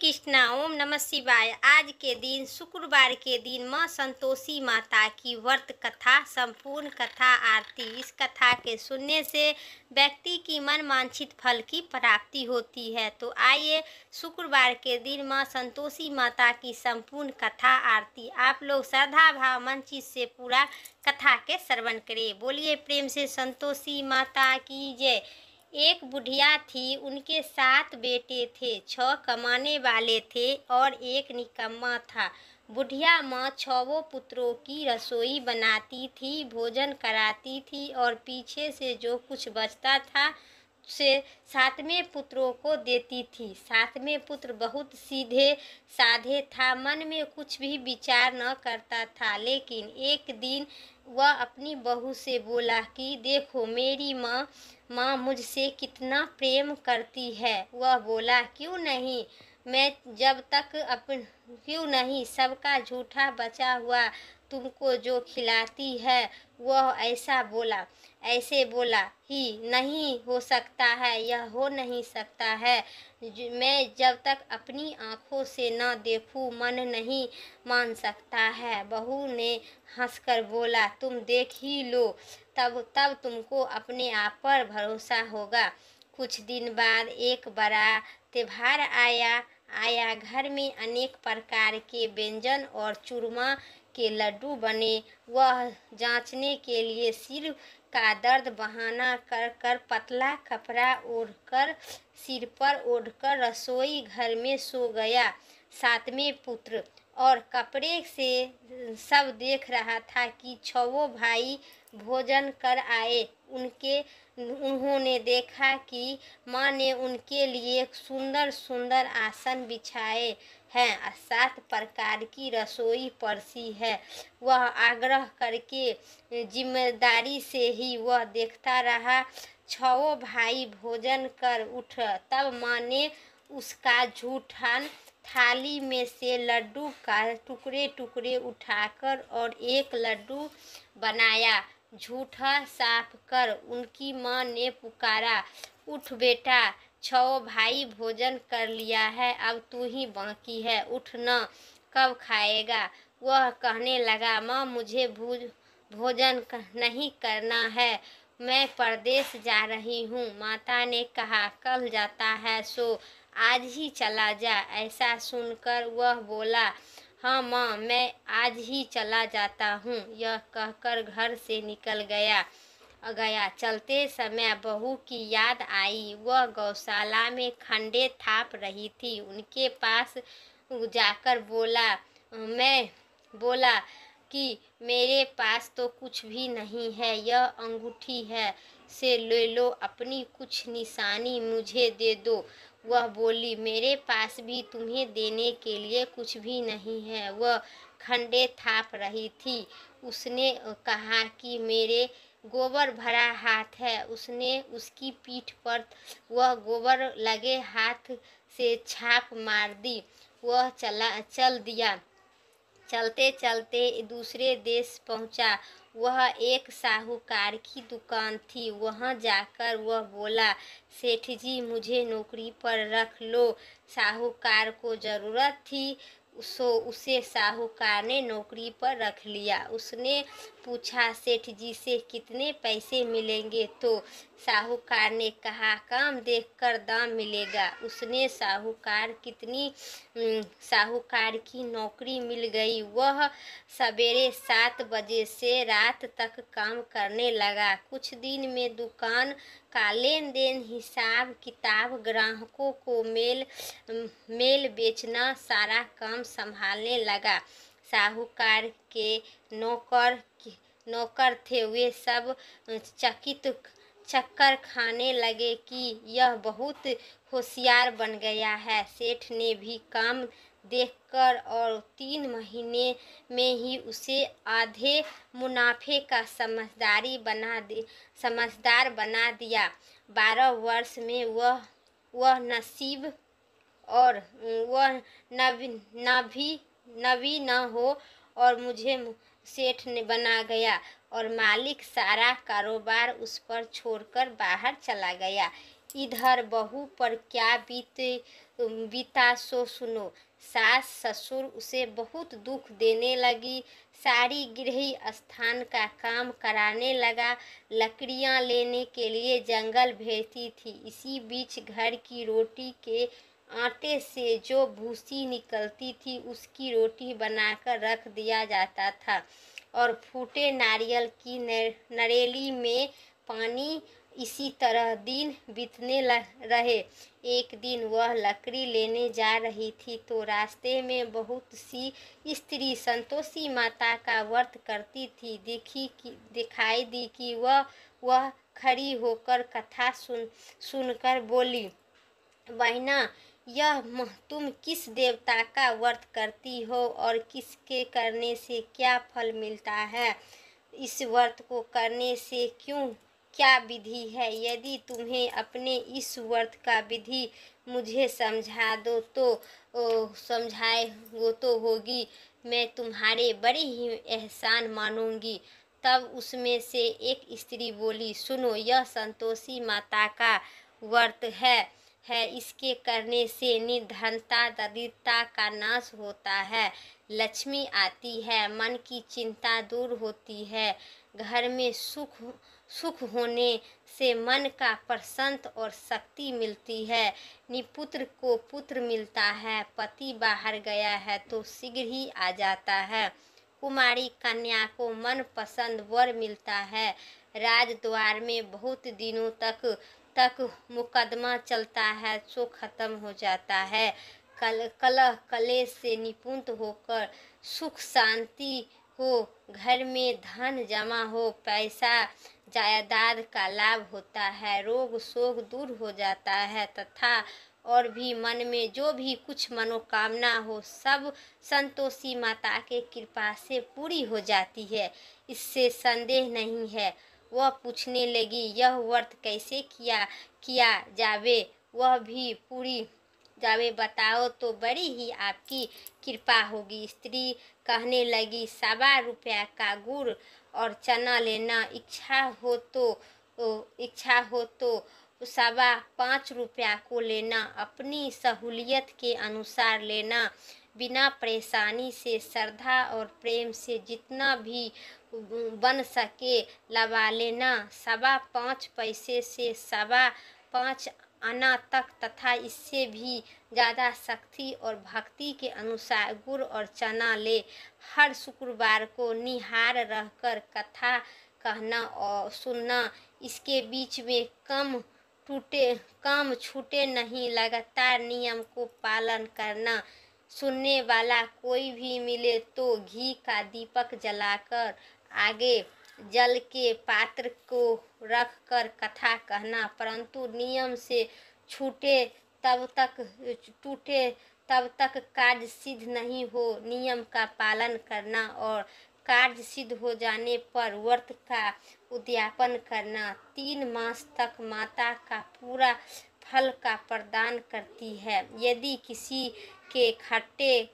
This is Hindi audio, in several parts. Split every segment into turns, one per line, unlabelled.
कृष्णा। ओम नमः शिवाय। आज के दिन शुक्रवार के दिन माँ संतोषी माता की व्रत कथा, संपूर्ण कथा आरती। इस कथा के सुनने से व्यक्ति की मन वांछित फल की प्राप्ति होती है। तो आइए शुक्रवार के दिन माँ संतोषी माता की संपूर्ण कथा आरती आप लोग श्रद्धा भाव मन चित से पूरा कथा के श्रवण करें। बोलिए प्रेम से संतोषी माता की जय। एक बुढ़िया थी, उनके 7 बेटे थे। 6 कमाने वाले थे और एक निकम्मा था। बुढ़िया माँ 6 पुत्रों की रसोई बनाती थी, भोजन कराती थी और पीछे से जो कुछ बचता था से 7वें पुत्रों को देती थी। 7वें पुत्र बहुत सीधे साधे था, मन में कुछ भी विचार न करता था। लेकिन एक दिन वह अपनी बहू से बोला कि देखो मेरी माँ मुझसे कितना प्रेम करती है। वह बोला क्यों नहीं, मैं जब तक क्यों नहीं सबका झूठा बचा हुआ तुमको जो खिलाती है वह ऐसे बोला ही नहीं हो सकता है, यह हो नहीं सकता है। मैं जब तक अपनी आँखों से न देखूं मन नहीं मान सकता है। बहू ने हंसकर बोला तुम देख ही लो, तब तुमको अपने आप पर भरोसा होगा। कुछ दिन बाद एक बड़ा त्योहार आया। घर में अनेक प्रकार के व्यंजन और चूरमा के लड्डू बने। वह जांचने के लिए सिर का दर्द बहाना कर पतला कपड़ा ओढ़कर सिर पर ओढ़कर रसोई घर में सो गया। 7वें पुत्र और कपड़े से सब देख रहा था कि 6 भाई भोजन कर आए। उन्होंने देखा कि माँ ने उनके लिए सुंदर सुंदर आसन बिछाए हैं, 7 प्रकार की रसोई परसी है। वह आग्रह करके जिम्मेदारी से ही वह देखता रहा। 6 भाई भोजन कर उठ, तब माँ ने उसका झूठन थाली में से लड्डू का टुकड़े टुकड़े उठाकर और एक लड्डू बनाया। झूठा साफ कर उनकी माँ ने पुकारा उठ बेटा, 6 भाई भोजन कर लिया है, अब तू ही बाकी है, उठ न, कब खाएगा। वह कहने लगा माँ मुझे भोजन नहीं करना है, मैं परदेश जा रही हूँ। माता ने कहा कल जाता है सो आज ही चला जा। ऐसा सुनकर वह बोला हाँ माँ मैं आज ही चला जाता हूँ। यह कहकर घर से निकल गया। चलते समय बहू की याद आई। वह गौशाला में खंडे थाप रही थी। उनके पास जाकर बोला कि मेरे पास तो कुछ भी नहीं है, यह अंगूठी है से ले लो, अपनी कुछ निशानी मुझे दे दो। वह बोली मेरे पास भी तुम्हें देने के लिए कुछ भी नहीं है। वह खंडे थाप रही थी। उसने कहा कि मेरे गोबर भरा हाथ है। उसने उसकी पीठ पर वह गोबर लगे हाथ से छाप मार दी। वह चल दिया। चलते चलते दूसरे देश पहुंचा। वह एक साहूकार की दुकान थी। वहां जाकर वह बोला सेठ जी मुझे नौकरी पर रख लो। साहूकार को जरूरत थी सो उसे साहूकार ने नौकरी पर रख लिया। उसने पूछा सेठ जी से कितने पैसे मिलेंगे, तो साहूकार ने कहा काम देखकर दाम मिलेगा। उसने साहूकार की नौकरी मिल गई। वह सवेरे 7 बजे से रात तक काम करने लगा। कुछ दिन में दुकान का लेन देन, हिसाब किताब, ग्राहकों को मेल बेचना, सारा काम संभालने लगा। साहूकार के नौकर थे, वे सब चक्कर खाने लगे कि यह बहुत होशियार बन गया है। सेठ ने भी काम देखकर और 3 महीने में ही उसे आधे मुनाफे का समझदार बना दिया। 12 वर्ष में वह नसीब और वह नबी न हो और मुझे सेठ ने बना गया और मालिक सारा कारोबार उस पर छोड़कर बाहर चला गया। इधर बहू पर क्या बीता सो सुनो। सास ससुर उसे बहुत दुख देने लगी। सारी गृह स्थान का काम कराने लगा। लकड़ियां लेने के लिए जंगल भेजती थी। इसी बीच घर की रोटी के आटे से जो भूसी निकलती थी उसकी रोटी बनाकर रख दिया जाता था और फूटे नारियल की नरेली में पानी। इसी तरह दिन बीतने रहे। एक दिन वह लकड़ी लेने जा रही थी तो रास्ते में बहुत सी स्त्री संतोषी माता का व्रत करती थी दिखाई दी कि वह खड़ी होकर कथा सुनकर बोली, बहना, तुम किस देवता का व्रत करती हो और किसके करने से क्या फल मिलता है? इस व्रत को करने से क्या विधि है? यदि तुम्हें अपने इस व्रत का विधि मुझे समझा दो तो समझाए तो होगी, मैं तुम्हारे बड़े ही एहसान मानूंगी। तब उसमें से एक स्त्री बोली, सुनो, यह संतोषी माता का व्रत है। इसके करने से निर्धनता दरिद्रता का नाश होता है, लक्ष्मी आती है, मन की चिंता दूर होती है, घर में सुख होने से मन का प्रसन्न और शक्ति मिलती है, निपुत्र को पुत्र मिलता है, पति बाहर गया है तो शीघ्र ही आ जाता है, कुमारी कन्या को मन पसंद वर मिलता है, राजद्वार में बहुत दिनों तक मुकदमा चलता है सो खत्म हो जाता है, कलह कलेश से निपुण होकर सुख शांति हो, घर में धन जमा हो, पैसा जायदाद का लाभ होता है, रोग शोक दूर हो जाता है तथा और भी मन में जो भी कुछ मनोकामना हो सब संतोषी माता के कृपा से पूरी हो जाती है, इससे संदेह नहीं है। वह पूछने लगी, यह व्रत कैसे किया जावे? वह भी पूरी जावे बताओ तो बड़ी ही आपकी कृपा होगी। स्त्री कहने लगी, 1.25 रुपया का गुड़ और चना लेना, इच्छा हो तो 5.25 रुपया को लेना, अपनी सहूलियत के अनुसार लेना, बिना परेशानी से श्रद्धा और प्रेम से जितना भी बन सके लगा लेना, 5.25 पैसे से 5.25 आना तक तथा इससे भी ज़्यादा शक्ति और भक्ति के अनुसार गुड़ और चना ले। हर शुक्रवार को निहार रहकर कथा कहना और सुनना, इसके बीच में काम छूटे नहीं, लगातार नियम को पालन करना, सुनने वाला कोई भी मिले तो घी का दीपक जलाकर आगे जल के पात्र को रख कर कथा कहना, परंतु नियम से टूटे तब तक कार्य सिद्ध नहीं हो, नियम का पालन करना और कार्य सिद्ध हो जाने पर व्रत का उद्यापन करना 3 मास तक माता का पूरा फल का प्रदान करती है। यदि किसी के खट्टे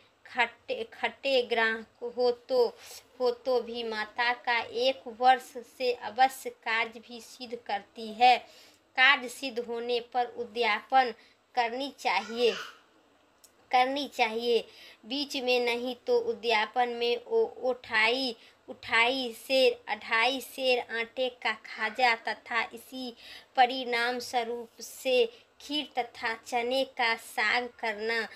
ग्रह हो तो भी माता का 1 वर्ष से अवश्य कार्य भी सिद्ध करती है। कार्य सिद्ध होने पर उद्यापन करनी चाहिए, बीच में नहीं तो उद्यापन में उठाई सेर 2.5 सेर आटे का खाजा तथा इसी परिणाम स्वरूप से खीर तथा चने का साग करना,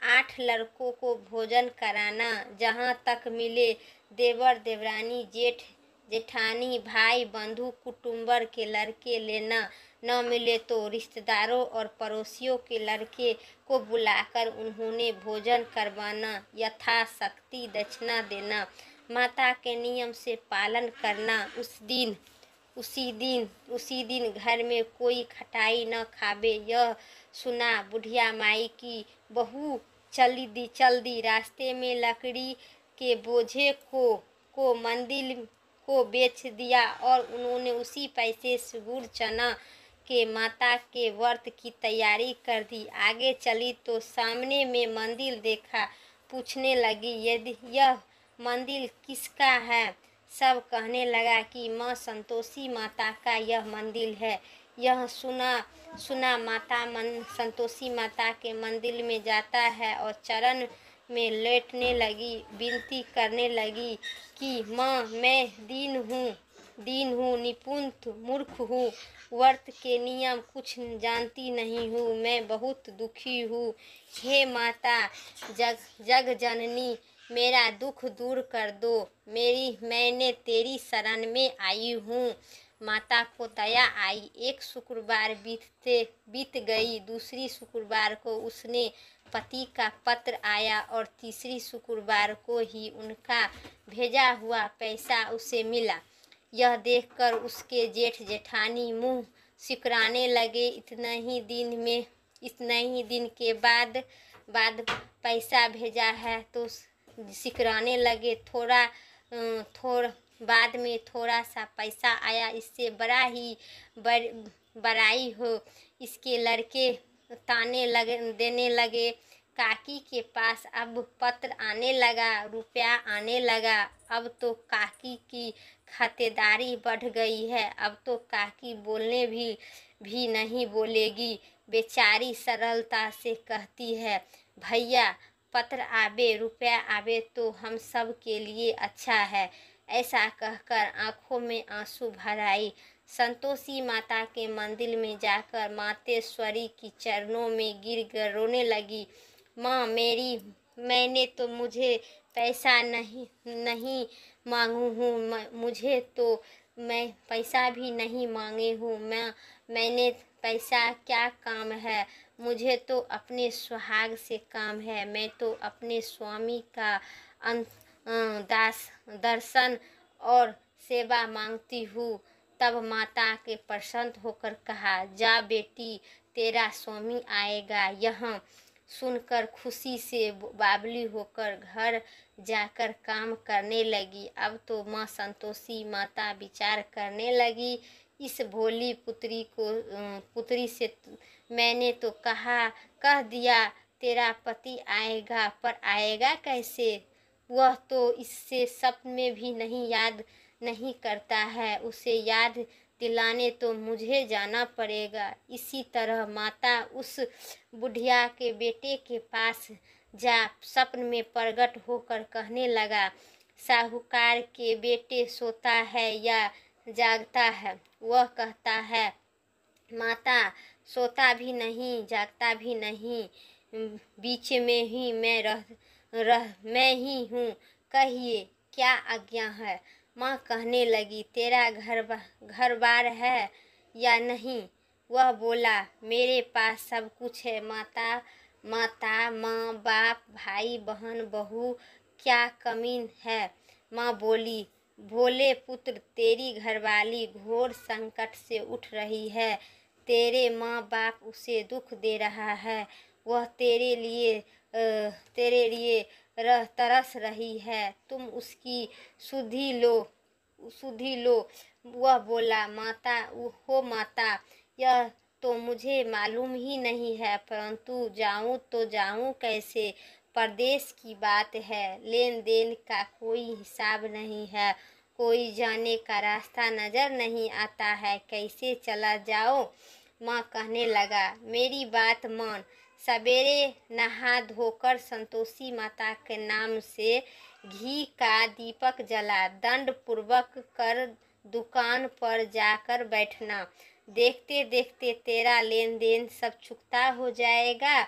8 लड़कों को भोजन कराना, जहाँ तक मिले देवर देवरानी जेठ जेठानी भाई बंधु कुटुंबर के लड़के लेना, न मिले तो रिश्तेदारों और पड़ोसियों के लड़के को बुलाकर उन्होंने भोजन करवाना, यथाशक्ति दक्षिणा देना, माता के नियम से पालन करना। उसी दिन घर में कोई खटाई न खावे। यह सुना बुढ़िया माई की बहू चल दी। रास्ते में लकड़ी के बोझे को मंदिर को बेच दिया और उन्होंने उसी पैसे से गुड़ चना के माता के व्रत की तैयारी कर दी। आगे चली तो सामने में मंदिर देखा, पूछने लगी, यदि यह मंदिर किसका है? सब कहने लगा कि माँ संतोषी माता का यह मंदिर है। यह सुना माता संतोषी माता के मंदिर में जाता है और चरण में लेटने लगी, विनती करने लगी कि माँ मैं दीन हूँ, निपुण मूर्ख हूँ, व्रत के नियम कुछ जानती नहीं हूँ, मैं बहुत दुखी हूँ। हे माता जग जननी, मेरा दुख दूर कर दो, मैंने तेरी शरण में आई हूँ। माता को दया आई। एक शुक्रवार बीत गई। दूसरी शुक्रवार को उसने पति का पत्र आया और तीसरी शुक्रवार को ही उनका भेजा हुआ पैसा उसे मिला। यह देखकर उसके जेठ जेठानी मुंह सिकुड़ाने लगे। इतना ही दिन के बाद पैसा भेजा है तो सिकुड़ाने लगे। थोड़ा बाद में थोड़ा सा पैसा आया, इससे बड़ाई हो। इसके लड़के देने लगे। काकी के पास अब पत्र आने लगा, रुपया आने लगा। अब तो काकी की खातिरदारी बढ़ गई है। अब तो काकी बोलने भी नहीं बोलेगी। बेचारी सरलता से कहती है, भैया पत्र आवे, रुपया आवे तो हम सब के लिए अच्छा है। ऐसा कहकर आंखों में आंसू भर आई। संतोषी माता के मंदिर में जाकर मातेश्वरी की चरणों में गिर रोने लगी। माँ मैंने तो मुझे पैसा नहीं मांगू हूँ, मुझे तो मैं पैसा भी नहीं मांगे हूँ। मैंने पैसा क्या काम है, मुझे तो अपने सुहाग से काम है। मैं तो अपने स्वामी का दर्शन और सेवा मांगती हूँ। तब माता के प्रसन्न होकर कहा, जा बेटी तेरा स्वामी आएगा। यहाँ सुनकर खुशी से बावली होकर घर जाकर काम करने लगी। अब तो माँ संतोषी माता विचार करने लगी, इस भोली पुत्री से मैंने तो कह दिया तेरा पति आएगा, पर आएगा कैसे? वह तो इससे सपन में भी याद नहीं करता है। उसे याद दिलाने तो मुझे जाना पड़ेगा। इसी तरह माता उस बुढ़िया के बेटे के पास जा सपन में प्रकट होकर कहने लगा, साहूकार के बेटे सोता है या जागता है? वह कहता है, माता सोता भी नहीं, जागता भी नहीं, बीच में ही मैं ही हूँ, कहिए क्या आज्ञा है? माँ कहने लगी, तेरा घर बार है या नहीं? वह बोला, मेरे पास सब कुछ है माता, माँ बाप, भाई बहन, बहू, क्या कमी है? माँ बोली, भोले पुत्र तेरी घरवाली घोर संकट से उठ रही है। तेरे माँ बाप उसे दुख दे रहा है। वह तेरे लिए तरस रही है। तुम उसकी सुधि लो। वह बोला, माता यह तो मुझे मालूम ही नहीं है, परंतु जाऊं तो जाऊं कैसे? परदेश की बात है, लेन देन का कोई हिसाब नहीं है, कोई जाने का रास्ता नजर नहीं आता है, कैसे चला जाओ? माँ कहने लगा, मेरी बात मान। सवेरे नहा धोकर संतोषी माता के नाम से घी का दीपक जला दंड पूर्वक कर दुकान पर जाकर बैठना। देखते देखते तेरा लेन देन सब चुकता हो जाएगा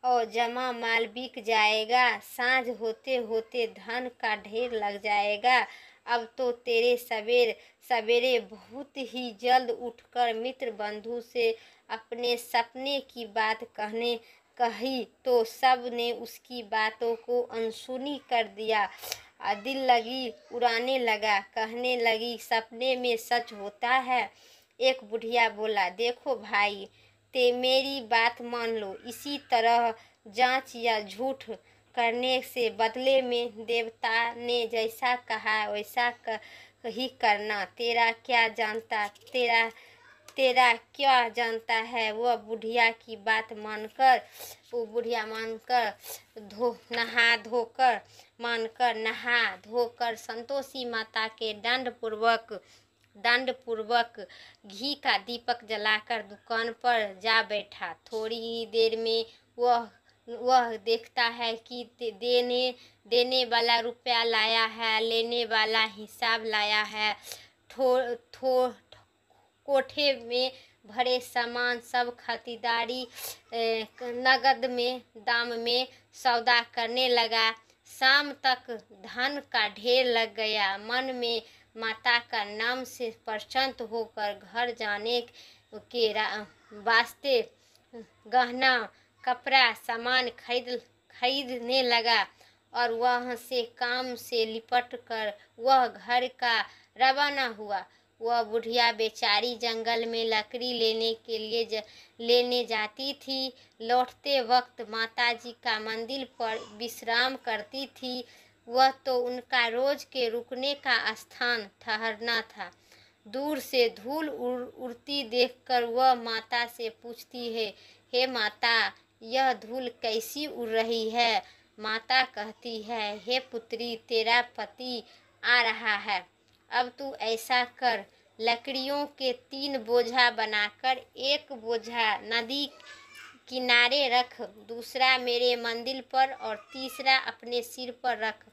और जमा माल बिक जाएगा। सांझ होते होते धन का ढेर लग जाएगा। अब तो तेरे सवेरे बहुत ही जल्द उठकर मित्र बंधु से अपने सपने की बात कही तो सब ने उसकी बातों को अनसुनी कर दिया। दिल लगी उड़ाने लगा, कहने लगी, सपने में सच होता है। एक बुढ़िया बोला, देखो भाई, मेरी बात मान लो। इसी तरह जांच या झूठ करने से बदले में देवता ने जैसा कहा वैसा ही करना। तेरा क्या जानता है? वह बुढ़िया की बात मानकर नहा धोकर संतोषी माता के दंड पूर्वक दंड पूर्वक घी का दीपक जलाकर दुकान पर जा बैठा। थोड़ी ही देर में वह देखता है कि देने वाला रुपया लाया है, लेने वाला हिसाब लाया है। कोठे में भरे सामान सब खातिरदारी नगद में दाम में सौदा करने लगा। शाम तक धन का ढेर लग गया। मन में माता का नाम से प्रसन्न होकर घर जाने के वास्ते गहना कपड़ा सामान खरीदने लगा और वहाँ से काम से लिपट कर वह घर का रवाना हुआ। वह बुढ़िया बेचारी जंगल में लकड़ी लेने जाती थी। लौटते वक्त माताजी का मंदिर पर विश्राम करती थी। वह तो उनका रोज के रुकने का स्थान ठहरना था। दूर से धूल उड़ती देखकर वह माता से पूछती है, हे माता, यह धूल कैसी उड़ रही है? माता कहती है, हे पुत्री, तेरा पति आ रहा है। अब तू ऐसा कर, लकड़ियों के 3 बोझा बनाकर एक बोझा नदी किनारे रख, दूसरा मेरे मंदिर पर और तीसरा अपने सिर पर रख।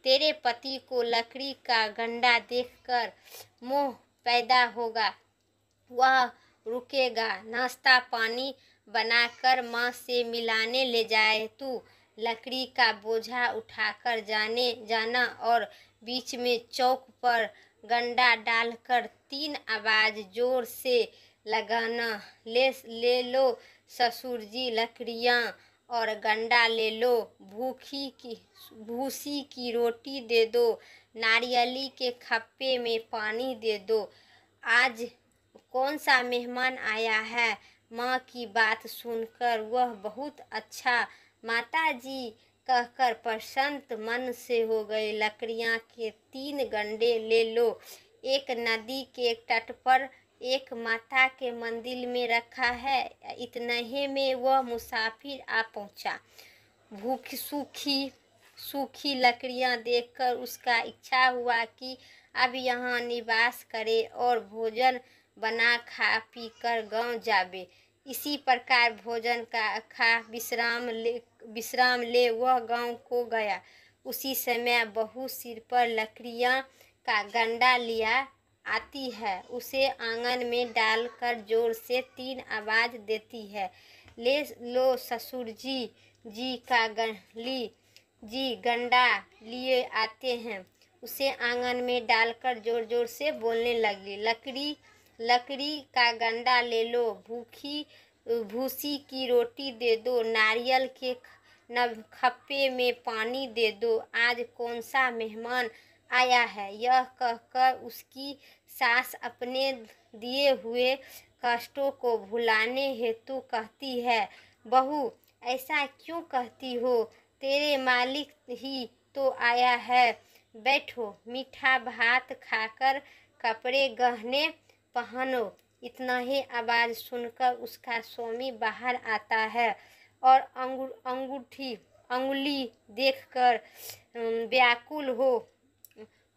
तेरे पति को लकड़ी का गंडा देखकर मोह पैदा होगा, वह रुकेगा। नाश्ता पानी बनाकर माँ से मिलाने ले जाए। तू लकड़ी का बोझा उठाकर जाना और बीच में चौक पर गंडा डालकर 3 आवाज जोर से लगाना, ले लो ससुर जी लकड़ियाँ और गंडा ले लो, भूसी की रोटी दे दो, नारियली के खप्पे में पानी दे दो। आज कौन सा मेहमान आया है? माँ की बात सुनकर वह बहुत अच्छा माताजी कहकर प्रसन्न मन से हो गए। लकड़ियाँ के 3 गंडे ले लो, एक नदी के तट पर, एक माता के मंदिर में रखा है। इतने में वह मुसाफिर आ पहुँचा। सूखी लकड़ियाँ देखकर उसका इच्छा हुआ कि अब यहाँ निवास करे और भोजन बना खा पी कर गाँव जावे। इसी प्रकार भोजन का खा विश्राम ले वह गाँव को गया। उसी समय बहू सिर पर लकड़ियाँ का गंडा लिया आती है। उसे आंगन में डालकर जोर से 3 आवाज देती है, ले लो ससुर जी गंडा लिए आते हैं। उसे आंगन में डालकर जोर जोर से बोलने लगी, लकड़ी का गंडा ले लो, भूसी की रोटी दे दो, नारियल के खप्पे में पानी दे दो। आज कौन सा मेहमान आया है? यह कहकर उसकी सास अपने दिए हुए कष्टों को भुलाने हेतु कहती है, बहू, ऐसा क्यों कहती हो? तेरे मालिक ही तो आया है। बैठो, मीठा भात खाकर कपड़े गहने पहनो। इतना ही आवाज सुनकर उसका स्वामी बाहर आता है और अंगुली देखकर व्याकुल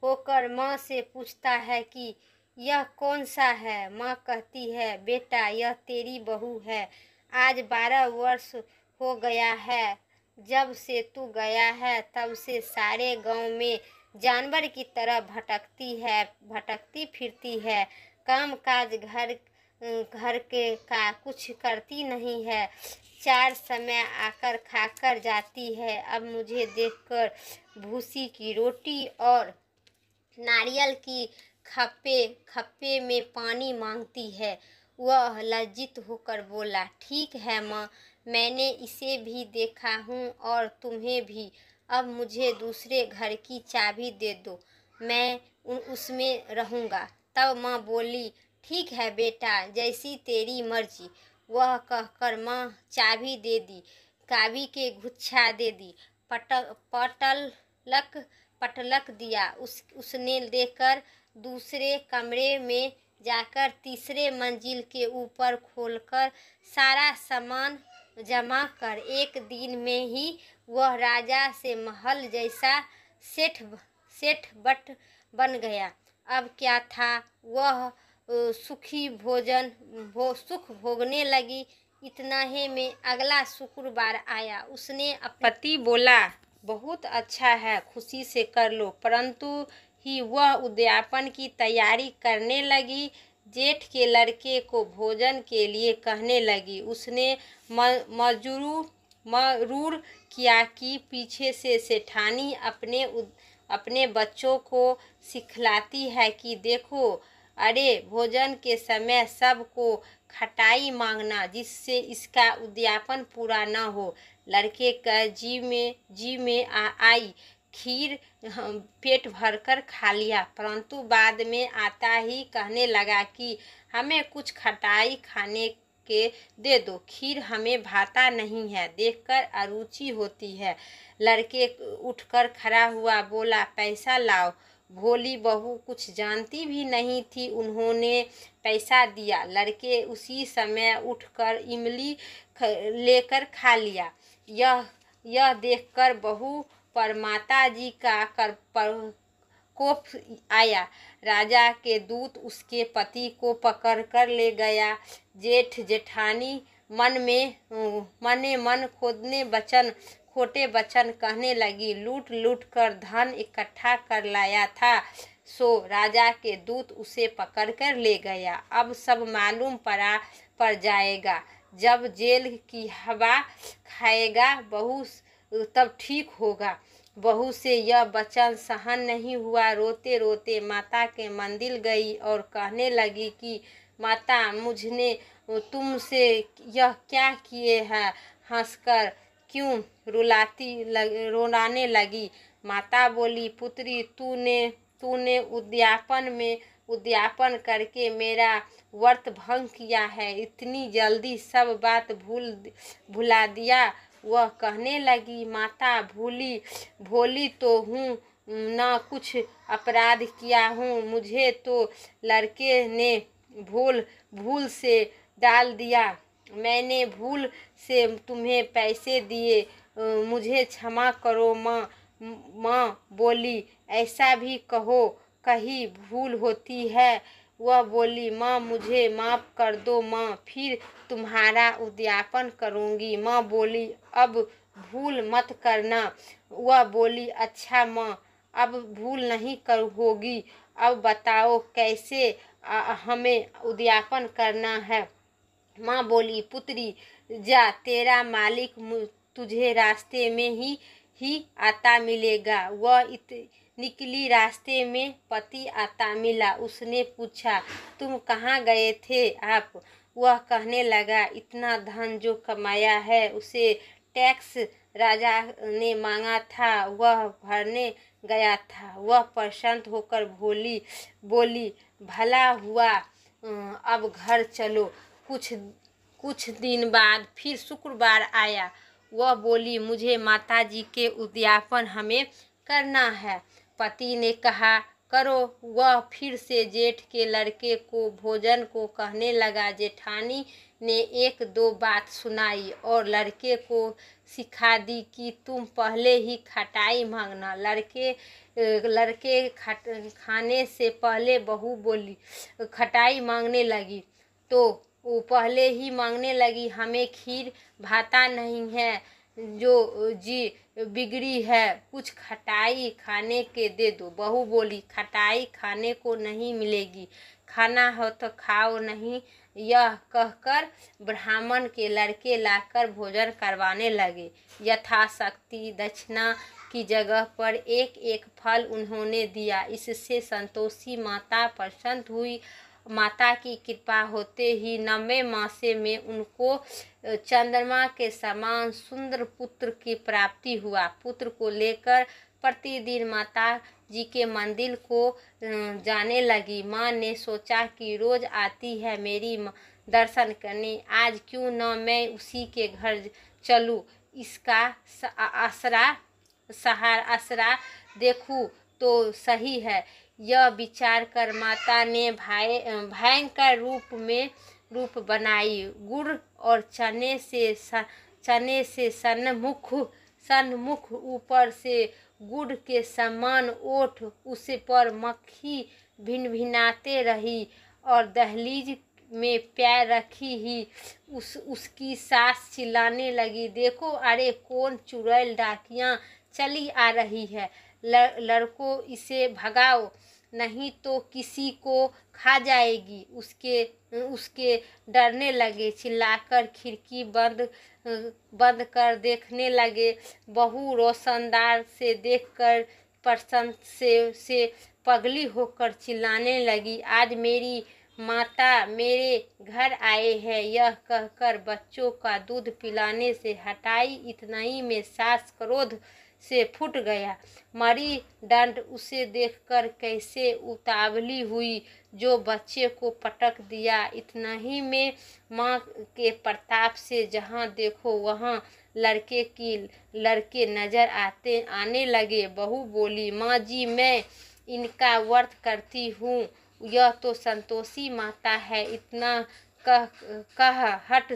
होकर माँ से पूछता है कि यह कौन सा है? माँ कहती है, बेटा, यह तेरी बहू है। आज 12 वर्ष हो गया है जब से तू गया है, तब से सारे गांव में जानवर की तरह भटकती फिरती है। काम काज घर के का कुछ करती नहीं है। 4 समय आकर खाकर जाती है। अब मुझे देखकर भूसी की रोटी और नारियल की खप्पे में पानी मांगती है। वह लज्जित होकर बोला, ठीक है माँ, मैंने इसे भी देखा हूँ और तुम्हें भी। अब मुझे दूसरे घर की चाबी दे दो, मैं उसमें रहूँगा। तब माँ बोली, ठीक है बेटा, जैसी तेरी मर्जी। वह कहकर माँ चाबी दे दी, चाबी के गुच्छा दे दी, पटलक दिया। उसने लेकर दूसरे कमरे में जाकर तीसरे मंजिल के ऊपर खोलकर सारा सामान जमा कर एक दिन में ही वह राजा से महल जैसा सेठ बन गया। अब क्या था, वह सुखी सुख भोगने लगी। इतना ही में अगला शुक्रवार आया। उसने पति बोला, बहुत अच्छा है, खुशी से कर लो। परंतु ही वह उद्यापन की तैयारी करने लगी। जेठ के लड़के को भोजन के लिए कहने लगी। उसने मरूर किया कि पीछे से सेठानी अपने बच्चों को सिखलाती है कि देखो, अरे भोजन के समय सबको खटाई मांगना, जिससे इसका उद्यापन पूरा न हो। लड़के का जी में आई। खीर पेट भरकर खा लिया, परंतु बाद में आता ही कहने लगा कि हमें कुछ खटाई खाने के दे दो, खीर हमें भाता नहीं है, देखकर अरुचि होती है। लड़के उठकर खड़ा हुआ, बोला, पैसा लाओ। भोली बहू कुछ जानती भी नहीं थी, उन्होंने पैसा दिया। लड़के उसी समय उठकर इमली लेकर खा लिया। यह देखकर बहू पर माता जी का कोप आया। राजा के दूत उसके पति को पकड़कर ले गया। जेठ जेठानी मने मन खोटे वचन कहने लगी। लूट लूट कर धन इकट्ठा कर लाया था, सो राजा के दूत उसे पकड़कर ले गया। अब सब मालूम पड़ जाएगा। जब जेल की हवा खाएगा बहू तब ठीक होगा। बहू से यह वचन सहन नहीं हुआ। रोते रोते माता के मंदिर गई और कहने लगी कि माता, मुझने तुमसे यह क्या किए हैं? हंसकर क्यों रोने लगी। माता बोली, पुत्री, तूने उद्यापन करके मेरा व्रत भंग किया है। इतनी जल्दी सब बात भुला दिया। वह कहने लगी, माता, भोली तो हूँ ना, कुछ अपराध किया हूँ। मुझे तो लड़के ने भूल से डाल दिया। मैंने भूल से तुम्हें पैसे दिए, मुझे क्षमा करो। माँ बोली, ऐसा भी कहीं भूल होती है। वह बोली, माँ, मुझे माफ़ कर दो माँ, फिर तुम्हारा उद्यापन करूँगी। माँ बोली, अब भूल मत करना। वह बोली, अच्छा माँ, अब भूल नहीं होगी। अब बताओ कैसे हमें उद्यापन करना है। माँ बोली, पुत्री, जा, तेरा मालिक तुझे रास्ते में ही आता मिलेगा। वह निकली। रास्ते में पति आता मिला। उसने पूछा, तुम कहाँ गए थे आप? वह कहने लगा, इतना धन जो कमाया है उसे टैक्स राजा ने मांगा था, वह भरने गया था। वह प्रसन्न होकर बोली, भला हुआ, अब घर चलो। कुछ दिन बाद फिर शुक्रवार आया। वह बोली, मुझे माताजी के उद्यापन हमें करना है। पति ने कहा, करो। वह फिर से जेठ के लड़के को भोजन को कहने लगा। जेठानी ने एक दो बात सुनाई और लड़के को सिखा दी कि तुम पहले ही खटाई मांगना। लड़के खाने से पहले बहू बोली, खटाई मांगने लगी तो वो पहले ही मांगने लगी, हमें खीर भाता नहीं है, जो जी बिगड़ी है, कुछ खटाई खाने के दे दो। बहू बोली, खटाई खाने को नहीं मिलेगी, खाना हो तो खाओ नहीं। यह कहकर ब्राह्मण के लड़के लाकर भोजन करवाने लगे। यथाशक्ति दक्षिणा की जगह पर एक एक फल उन्होंने दिया। इससे संतोषी माता प्रसन्न हुई। माता की कृपा होते ही 9वें मासे में उनको चंद्रमा के समान सुंदर पुत्र की प्राप्ति हुआ। पुत्र को लेकर प्रतिदिन माता जी के मंदिर को जाने लगी। माँ ने सोचा कि रोज आती है मेरी दर्शन करने, आज क्यों न मैं उसी के घर चलूं, इसका आसरा देखूं तो सही है। यह विचार कर माता ने भयंकर रूप बनाई। गुड़ और चने से सन्मुख ऊपर से गुड़ के समान ओठ, उस पर मक्खी भिनभिनाते रही और दहलीज में पैर रखी ही उसकी सास चिल्लाने लगी, देखो अरे कौन चुड़ैल डाकियाँ चली आ रही है, लड़कों इसे भगाओ नहीं तो किसी को खा जाएगी। उसके डरने लगे, चिल्लाकर खिड़की बंद कर देखने लगे। बहू रोशनदार से देखकर प्रसन्न से पगली होकर चिल्लाने लगी, आज मेरी माता मेरे घर आए हैं। यह कहकर बच्चों का दूध पिलाने से हटाई। इतना ही में सास क्रोध से फूट गया। मरी दंड उसे देखकर कैसे उतावली हुई जो बच्चे को पटक दिया। इतना ही में माँ के प्रताप से जहाँ देखो वहाँ लड़के नजर आने लगे। बहू बोली, माँ जी मैं इनका व्रत करती हूँ, यह तो संतोषी माता है। इतना कह हट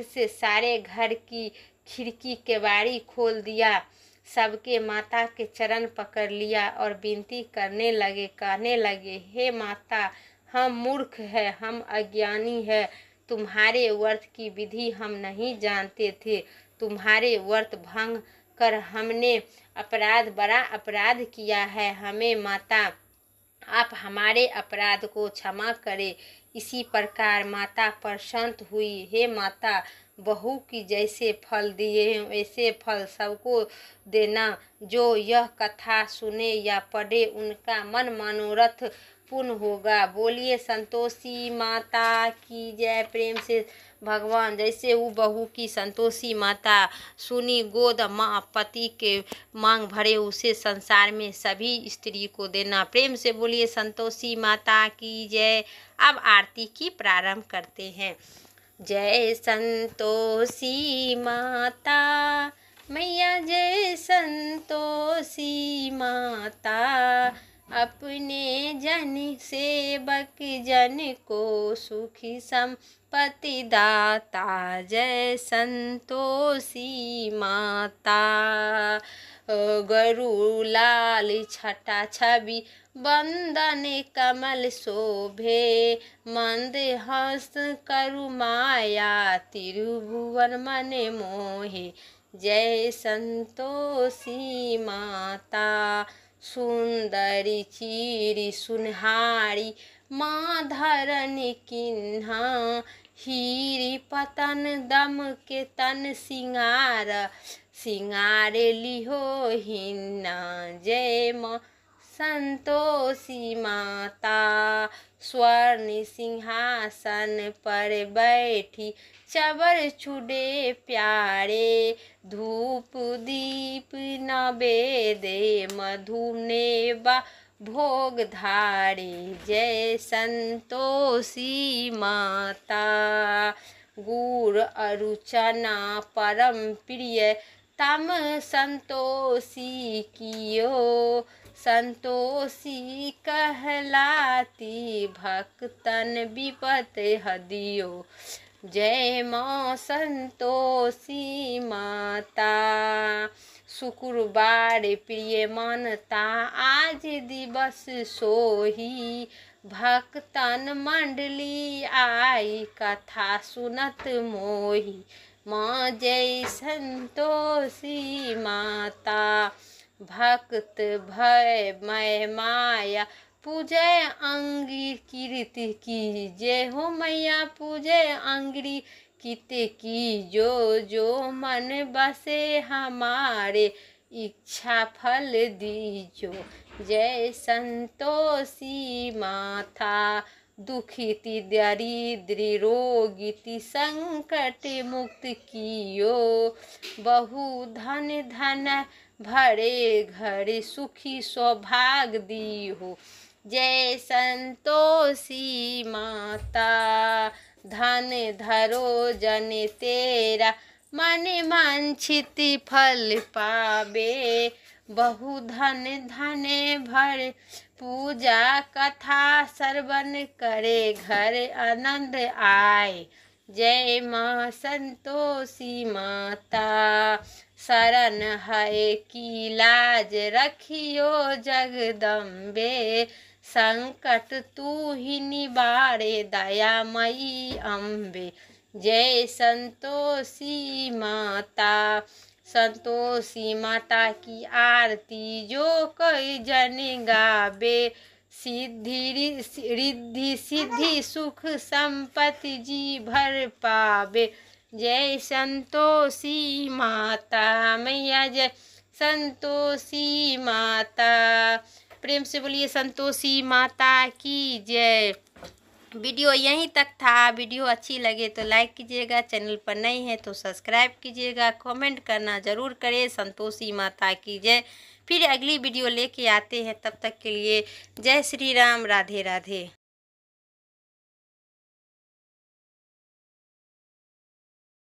से सारे घर की खिड़की केवाड़ी खोल दिया, सबके माता के चरण पकड़ लिया और विनती कहने लगे, हे माता हम मूर्ख है, हम अज्ञानी है, तुम्हारे व्रत की विधि हम नहीं जानते थे। तुम्हारे व्रत भंग कर हमने बड़ा अपराध किया है। हमें माता आप हमारे अपराध को क्षमा करें। इसी प्रकार माता प्रसन्न हुई। हे माता, बहू की जैसे फल दिए वैसे फल सबको देना। जो यह कथा सुने या पढ़े उनका मन मनोरथ पूर्ण होगा। बोलिए संतोषी माता की जय। प्रेम से भगवान जैसे वो बहू की संतोषी माता सुनी, गोद माँ पति के मांग भरे उसे संसार में सभी स्त्री को देना। प्रेम से बोलिए संतोषी माता की जय। अब आरती की प्रारंभ करते हैं। जय संतोषी माता मैया, जय संतोषी माता, अपने जन सेवक जन को सुखी संपत्ति दाता। जय संतोषी माता। गरु लाल छटा छवि बंदन कमल शोभे, मंद हस्त करु माया त्रिभुवन मन मोहे। जय संतोषी माता। सुंदरी चीरी सुनहारी माँ धरन किन्हा, हीरी पतन दम के तन सिंगार लिहो हिन्ना। जय माँ संतोषी माता। स्वर्ण सिंहासन पर बैठी चवर चूड़े प्यारे, धूप दीप नवेदे मधुनेवा भोग धारे। जय संतोषी माता। गुड़ अरु चना परम प्रिय तम संतोषी कियो, संतोषी कहलाती भक्तन विपत हदियो। जय माँ संतोषी माता। शुक्रवार प्रिय मानता आज दिवस सोही, भक्तन मंडली आई कथा सुनत मोही। माँ जय संतोषी माता। भक्त भय मय माया पूजय अंगी कीर्ति की, जय हो मैया पूजय अंगी कीर्ति की। जो मन बसे हमारे इच्छा फल दीजो। जय संतोषी माता। दुखिति दरिद्री रोगिति संकट मुक्त कियो, बहु धन भरे घर सुखी सौभाग्य दी हो। जय संतोषी माता। धन धरो जन तेरा मन वांछित फल पावे, बहु धन भर पूजा कथा श्रवण करे घर आनंद आए। जय माँ संतोषी माता। शरण है की लाज रखियो जगदम्बे, संकट तू ही निवारे दयामयी अम्बे। जय संतोषी माता। संतोषी माता की आरती जो कोई जन गावे, सिद्धि रिद्धि सिद्धि सुख संपत्ति जी भर पावे। जय संतोषी माता मैया, जय संतोषी माता। प्रेम से बोलिए संतोषी माता की जय। वीडियो यहीं तक था। वीडियो अच्छी लगे तो लाइक कीजिएगा, चैनल पर नए हैं तो सब्सक्राइब कीजिएगा, कमेंट करना ज़रूर करें। संतोषी माता की जय। फिर अगली वीडियो लेके आते हैं, तब तक के लिए जय श्री राम, राधे राधे।